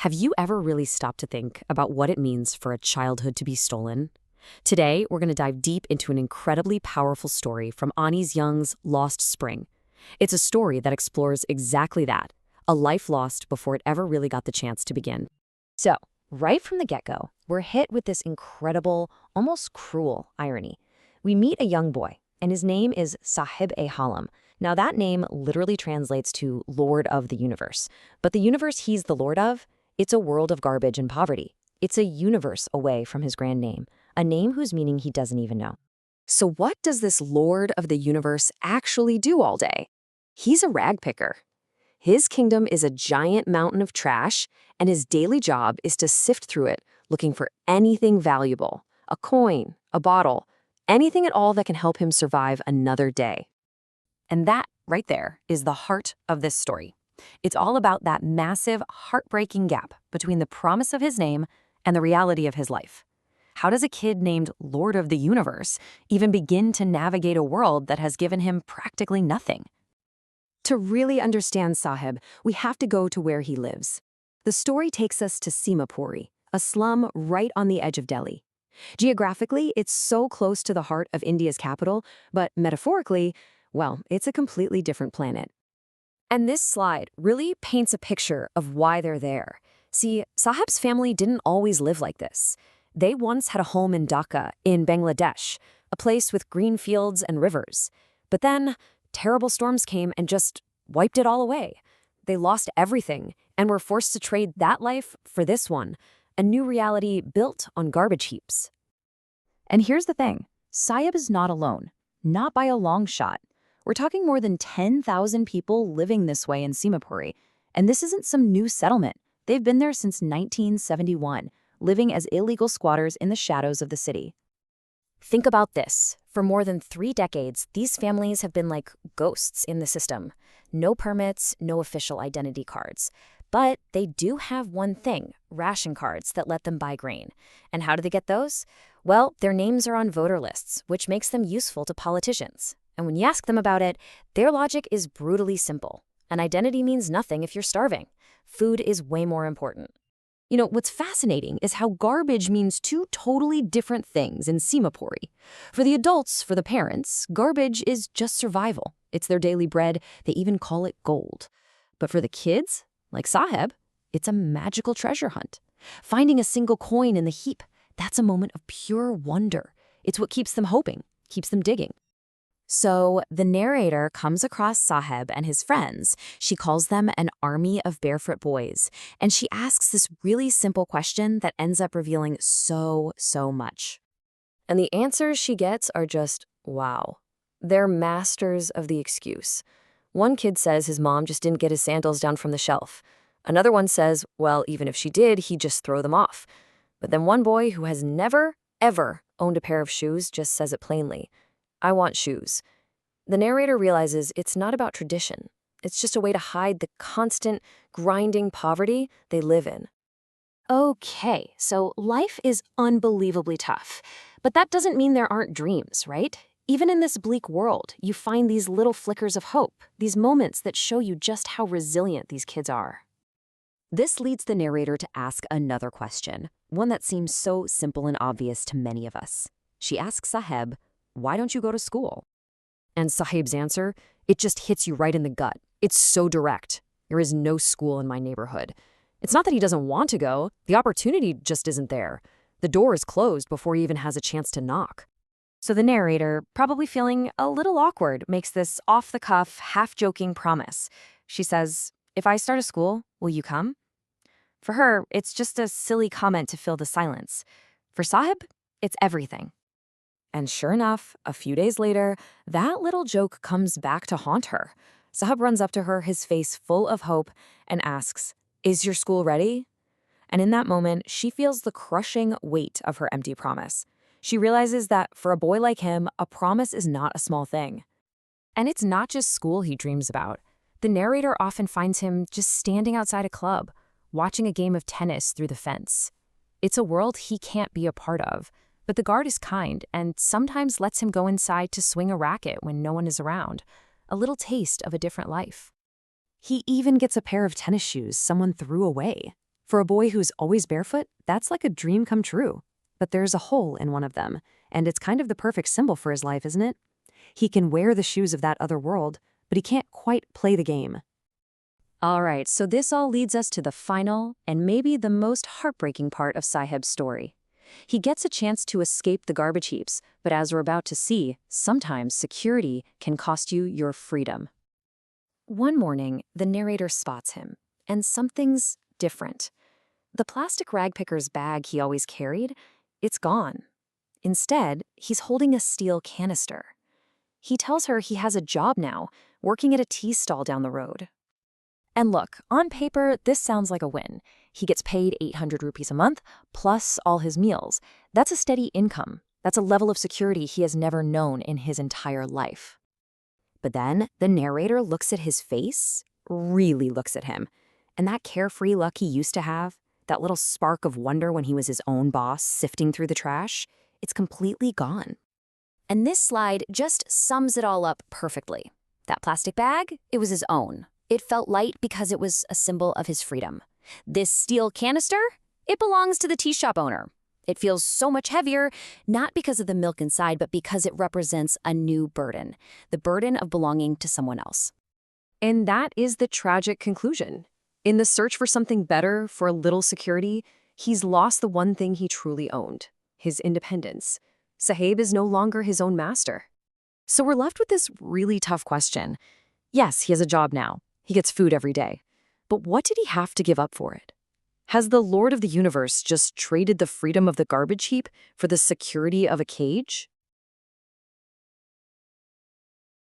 Have you ever really stopped to think about what it means for a childhood to be stolen? Today, we're going to dive deep into an incredibly powerful story from Anis Young's Lost Spring. It's a story that explores exactly that, a life lost before it ever really got the chance to begin. So, right from the get-go, we're hit with this incredible, almost cruel irony. We meet a young boy, and his name is Sahib-e-Halam. Now, that name literally translates to Lord of the Universe. But the universe he's the Lord of? It's a world of garbage and poverty. It's a universe away from his grand name, a name whose meaning he doesn't even know. So what does this Lord of the Universe actually do all day? He's a rag picker. His kingdom is a giant mountain of trash, and his daily job is to sift through it, looking for anything valuable, a coin, a bottle, anything at all that can help him survive another day. And that, right there, is the heart of this story. It's all about that massive, heartbreaking gap between the promise of his name and the reality of his life. How does a kid named Lord of the Universe even begin to navigate a world that has given him practically nothing? To really understand Sahib, we have to go to where he lives. The story takes us to Simapuri, a slum right on the edge of Delhi. Geographically, it's so close to the heart of India's capital, but metaphorically, well, it's a completely different planet. And this slide really paints a picture of why they're there. See, Sahib's family didn't always live like this. They once had a home in Dhaka, in Bangladesh, a place with green fields and rivers. But then, terrible storms came and just wiped it all away. They lost everything and were forced to trade that life for this one, a new reality built on garbage heaps. And here's the thing, Sahib is not alone, not by a long shot. We're talking more than 10,000 people living this way in Simapuri, and this isn't some new settlement. They've been there since 1971, living as illegal squatters in the shadows of the city. Think about this. For more than 3 decades, these families have been like ghosts in the system. No permits, no official identity cards. But they do have one thing, ration cards that let them buy grain. And how do they get those? Well, their names are on voter lists, which makes them useful to politicians. And when you ask them about it, their logic is brutally simple. An identity means nothing if you're starving. Food is way more important. You know, what's fascinating is how garbage means 2 totally different things in Simapuri. For the adults, for the parents, garbage is just survival. It's their daily bread. They even call it gold. But for the kids, like Sahib, it's a magical treasure hunt. Finding a single coin in the heap, that's a moment of pure wonder. It's what keeps them hoping, keeps them digging. So the narrator comes across Sahib and his friends. She calls them an army of barefoot boys, and she asks this really simple question that ends up revealing so much. And the answers she gets are just, wow. They're masters of the excuse. One kid says his mom just didn't get his sandals down from the shelf. Another one says, well, even if she did, he'd just throw them off. But then one boy who has never, ever owned a pair of shoes just says it plainly. I want shoes. The narrator realizes it's not about tradition. It's just a way to hide the constant, grinding poverty they live in. Okay, so life is unbelievably tough. But that doesn't mean there aren't dreams, right? Even in this bleak world, you find these little flickers of hope, these moments that show you just how resilient these kids are. This leads the narrator to ask another question, one that seems so simple and obvious to many of us. She asks Sahib, why don't you go to school? And Sahib's answer, it just hits you right in the gut. It's so direct. There is no school in my neighborhood. It's not that he doesn't want to go. The opportunity just isn't there. The door is closed before he even has a chance to knock. So the narrator, probably feeling a little awkward, makes this off-the-cuff, half-joking promise. She says, if I start a school, will you come? For her, it's just a silly comment to fill the silence. For Sahib, it's everything. And sure enough, a few days later, that little joke comes back to haunt her. Sahib runs up to her, his face full of hope, and asks, is your school ready? And in that moment, she feels the crushing weight of her empty promise. She realizes that for a boy like him, a promise is not a small thing. And it's not just school he dreams about. The narrator often finds him just standing outside a club, watching a game of tennis through the fence. It's a world he can't be a part of. But the guard is kind and sometimes lets him go inside to swing a racket when no one is around, a little taste of a different life. He even gets a pair of tennis shoes someone threw away. For a boy who's always barefoot, that's like a dream come true. But there's a hole in one of them, and it's kind of the perfect symbol for his life, isn't it? He can wear the shoes of that other world, but he can't quite play the game. All right, so this all leads us to the final and maybe the most heartbreaking part of Sahib's story. He gets a chance to escape the garbage heaps, but as we're about to see, sometimes security can cost you your freedom. One morning, the narrator spots him, and something's different. The plastic rag picker's bag he always carried, it's gone. Instead, he's holding a steel canister. He tells her he has a job now, working at a tea stall down the road. And look, on paper, this sounds like a win. He gets paid 800 rupees a month, plus all his meals. That's a steady income. That's a level of security he has never known in his entire life. But then the narrator looks at his face, really looks at him. And that carefree look he used to have, that little spark of wonder when he was his own boss sifting through the trash, it's completely gone. And this slide just sums it all up perfectly. That plastic bag, it was his own. It felt light because it was a symbol of his freedom. This steel canister, it belongs to the tea shop owner. It feels so much heavier, not because of the milk inside, but because it represents a new burden, the burden of belonging to someone else. And that is the tragic conclusion. In the search for something better, for a little security, he's lost the one thing he truly owned, his independence. Sahib is no longer his own master. So we're left with this really tough question. Yes, he has a job now. He gets food every day. But what did he have to give up for it? Has the Lord of the Universe just traded the freedom of the garbage heap for the security of a cage?